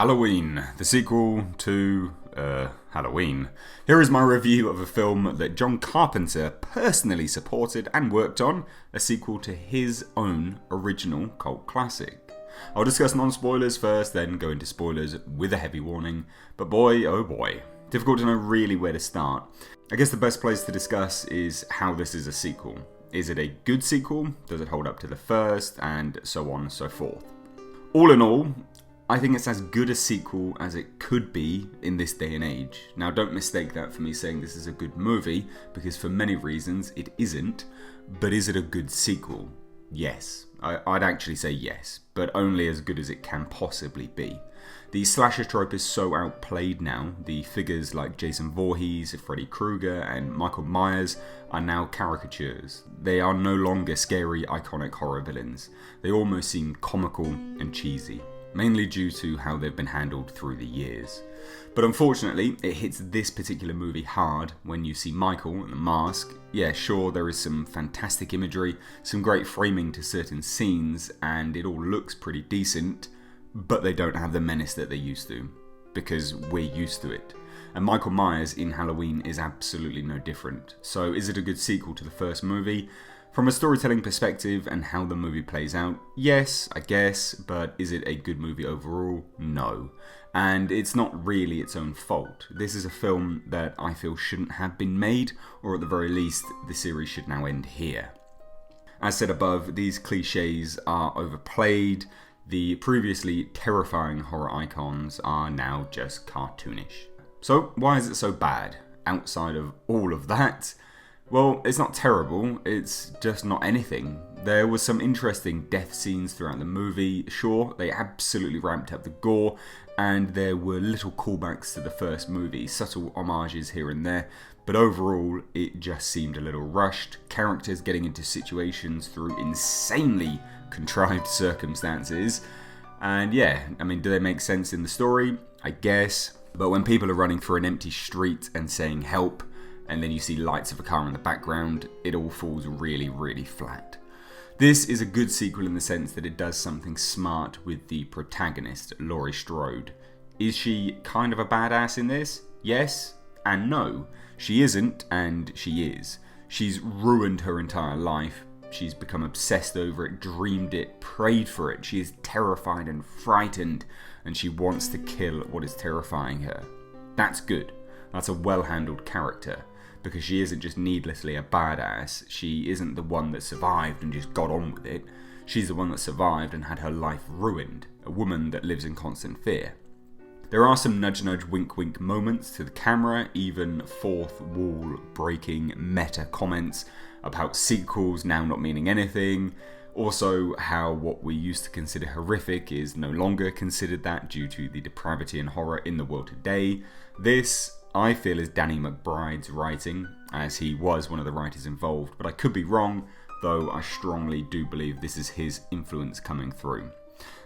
Halloween, the sequel to Halloween. Here is my review of a film that John Carpenter personally supported and worked on, a sequel to his own original cult classic. I'll discuss non-spoilers first, then go into spoilers with a heavy warning, but boy oh boy, difficult to know really where to start. I guess the best place to discuss is how this is a sequel. Is it a good sequel? Does it hold up to the first? And so on and so forth. All in all, I think it's as good a sequel as it could be in this day and age. Now, don't mistake that for me saying this is a good movie, because for many reasons it isn't. But is it a good sequel? Yes. I'd actually say yes, but only as good as it can possibly be. The slasher trope is so outplayed now. The figures like Jason Voorhees, Freddy Krueger, and Michael Myers are now caricatures. They are no longer scary, iconic horror villains. They almost seem comical and cheesy, mainly due to how they've been handled through the years. But unfortunately, it hits this particular movie hard when you see Michael and the mask. Yeah, sure, there is some fantastic imagery, some great framing to certain scenes, and it all looks pretty decent, but they don't have the menace that they used to, because we're used to it. And Michael Myers in Halloween is absolutely no different. So is it a good sequel to the first movie? From a storytelling perspective and how the movie plays out, yes, I guess, but is it a good movie overall? No. And it's not really its own fault. This is a film that I feel shouldn't have been made, or at the very least, the series should now end here. As said above, these cliches are overplayed. The previously terrifying horror icons are now just cartoonish. So why is it so bad? Outside of all of that, well, it's not terrible, it's just not anything. There was some interesting death scenes throughout the movie. Sure, they absolutely ramped up the gore, and there were little callbacks to the first movie, subtle homages here and there, but overall, it just seemed a little rushed. Characters getting into situations through insanely contrived circumstances. And yeah, I mean, do they make sense in the story? I guess. But when people are running through an empty street and saying help, and then you see lights of a car in the background, it all falls really, really flat. This is a good sequel in the sense that it does something smart with the protagonist, Laurie Strode. Is she kind of a badass in this? Yes and no. She isn't, and she is. She's ruined her entire life. She's become obsessed over it, dreamed it, prayed for it. She is terrified and frightened, and she wants to kill what is terrifying her. That's good. That's a well-handled character, because she isn't just needlessly a badass. She isn't the one that survived and just got on with it. She's the one that survived and had her life ruined, a woman that lives in constant fear. There are some nudge-nudge, wink-wink moments to the camera, even fourth wall breaking meta comments about sequels now not meaning anything. Also, how what we used to consider horrific is no longer considered that due to the depravity and horror in the world today. This, I feel, is Danny McBride's writing, as he was one of the writers involved, but I could be wrong, though I strongly do believe this is his influence coming through.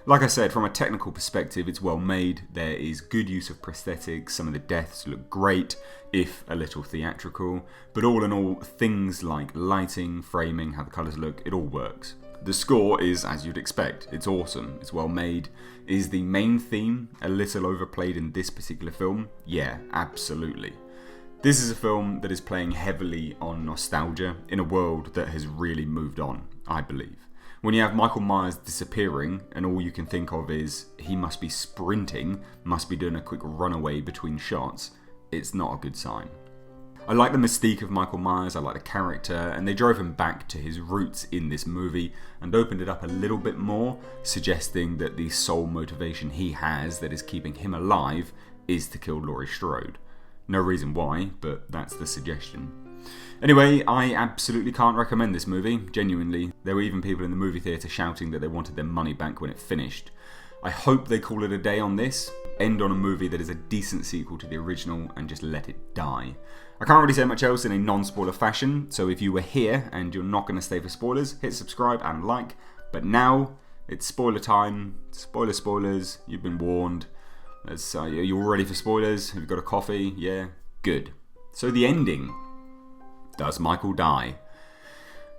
Like I said, from a technical perspective, it's well made. There is good use of prosthetics. Some of the deaths look great, if a little theatrical. But all in all, things like lighting, framing, how the colours look, it all works. The score is as you'd expect. It's awesome. It's well made. Is the main theme a little overplayed in this particular film? Yeah, absolutely. This is a film that is playing heavily on nostalgia in a world that has really moved on, I believe. When you have Michael Myers disappearing and all you can think of is he must be sprinting, must be doing a quick runaway between shots, it's not a good sign. I like the mystique of Michael Myers, I like the character, and they drove him back to his roots in this movie and opened it up a little bit more, suggesting that the sole motivation he has that is keeping him alive is to kill Laurie Strode. No reason why, but that's the suggestion. Anyway, I absolutely can't recommend this movie, genuinely. There were even people in the movie theatre shouting that they wanted their money back when it finished. I hope they call it a day on this, end on a movie that is a decent sequel to the original, and just let it die. I can't really say much else in a non-spoiler fashion, so if you were here and you're not going to stay for spoilers, hit subscribe and like. But now, it's spoiler time. Spoilers, you've been warned. Are you all ready for spoilers? Have you got a coffee? Yeah? Good. So the ending. Does Michael die?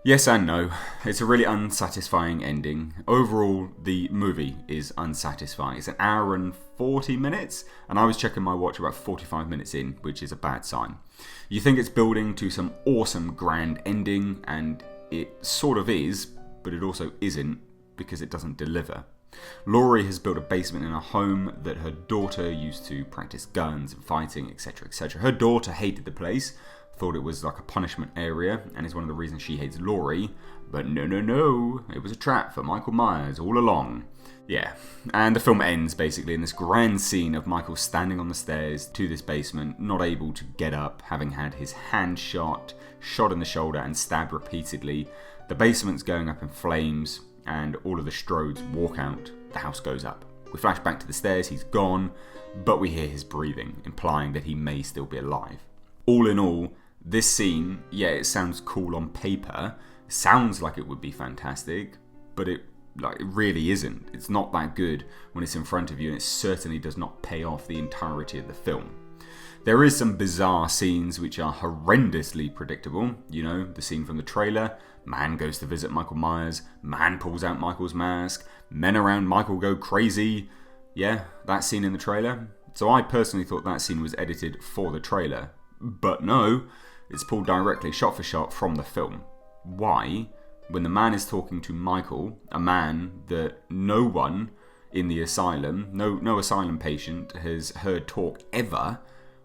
Yes and no. It's a really unsatisfying ending. Overall, the movie is unsatisfying. It's an hour and 40 minutes, and I was checking my watch about 45 minutes in, which is a bad sign. You think it's building to some awesome grand ending, and it sort of is, but it also isn't, because it doesn't deliver. Laurie has built a basement in her home that her daughter used to practice guns and fighting, etc., etc. Her daughter hated the place, thought it was like a punishment area, and is one of the reasons she hates Laurie. But no, it was a trap for Michael Myers all along. Yeah, and the film ends basically in this grand scene of Michael standing on the stairs to this basement, not able to get up, having had his hand shot in the shoulder, and stabbed repeatedly. The basement's going up in flames, and all of the Strodes walk out. The house goes up. We flash back to the stairs, he's gone, but we hear his breathing, implying that he may still be alive. All in all, this scene, yeah, it sounds cool on paper, sounds like it would be fantastic, but it really isn't. It's not that good when it's in front of you, and it certainly does not pay off the entirety of the film. There is some bizarre scenes which are horrendously predictable. You know, the scene from the trailer, man goes to visit Michael Myers, man pulls out Michael's mask, men around Michael go crazy. Yeah, that scene in the trailer. So I personally thought that scene was edited for the trailer. But no, it's pulled directly, shot for shot, from the film. Why? When the man is talking to Michael, a man that no one in the asylum, no asylum patient has heard talk ever,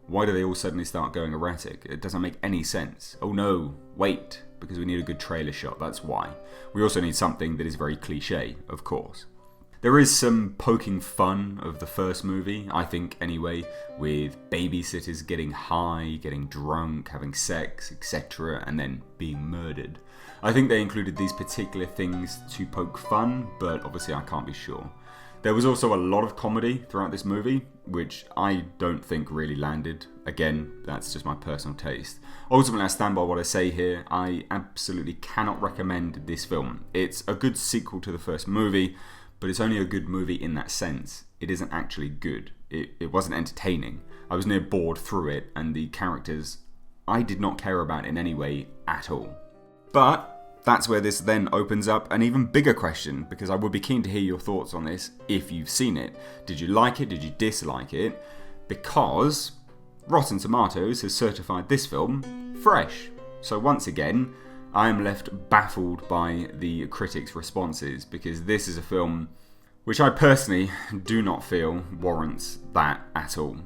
why do they all suddenly start going erratic? It doesn't make any sense. Oh no, wait, because we need a good trailer shot, that's why. We also need something that is very cliche, of course. There is some poking fun of the first movie, I think anyway, with babysitters getting high, getting drunk, having sex, etc., and then being murdered. I think they included these particular things to poke fun, but obviously I can't be sure. There was also a lot of comedy throughout this movie, which I don't think really landed. Again, that's just my personal taste. Ultimately, I stand by what I say here. I absolutely cannot recommend this film. It's a good sequel to the first movie, but it's only a good movie in that sense. It isn't actually good. It wasn't entertaining. I was near bored through it, and the characters I did not care about in any way at all. But that's where this then opens up an even bigger question, because I would be keen to hear your thoughts on this if you've seen it. Did you like it? Did you dislike it? Because Rotten Tomatoes has certified this film fresh. So once again, I am left baffled by the critics' responses, because this is a film which I personally do not feel warrants that at all.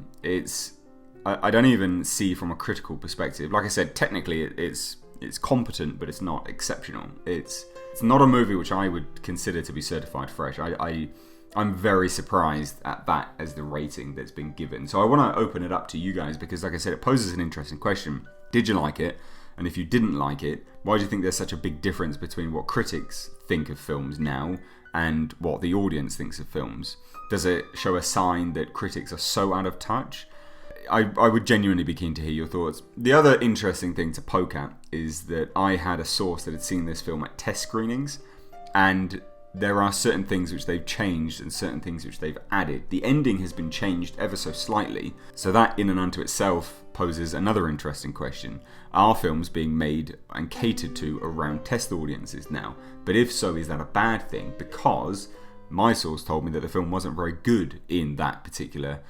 I don't even see from a critical perspective. Like I said, technically it's competent, but it's not exceptional. It's not a movie which I would consider to be certified fresh. I'm very surprised at that as the rating that's been given. So I want to open it up to you guys, because like I said, it poses an interesting question. Did you like it? And if you didn't like it, why do you think there's such a big difference between what critics think of films now and what the audience thinks of films? Does it show a sign that critics are so out of touch? I would genuinely be keen to hear your thoughts. The other interesting thing to poke at is that I had a source that had seen this film at test screenings, and there are certain things which they've changed and certain things which they've added. The ending has been changed ever so slightly, so that in and unto itself poses another interesting question. Are films being made and catered to around test audiences now? But if so, is that a bad thing? Because my source told me that the film wasn't very good in that particular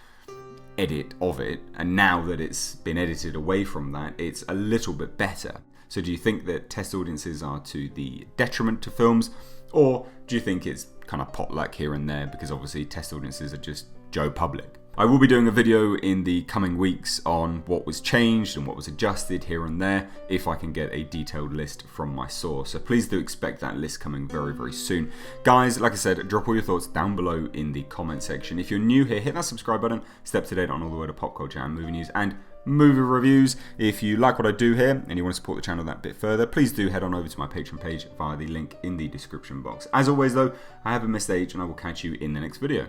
edit of it, and now that it's been edited away from that, it's a little bit better. So do you think that test audiences are to the detriment to films, or do you think it's kind of potluck here and there, because obviously test audiences are just Joe Public? I will be doing a video in the coming weeks on what was changed and what was adjusted here and there, if I can get a detailed list from my source. So please do expect that list coming very, very soon. Guys, like I said, drop all your thoughts down below in the comment section. If you're new here, hit that subscribe button, stay up to date on all the way to pop culture and movie news and movie reviews. If you like what I do here and you want to support the channel that bit further, please do head on over to my Patreon page via the link in the description box. As always though, I have a message and I will catch you in the next video.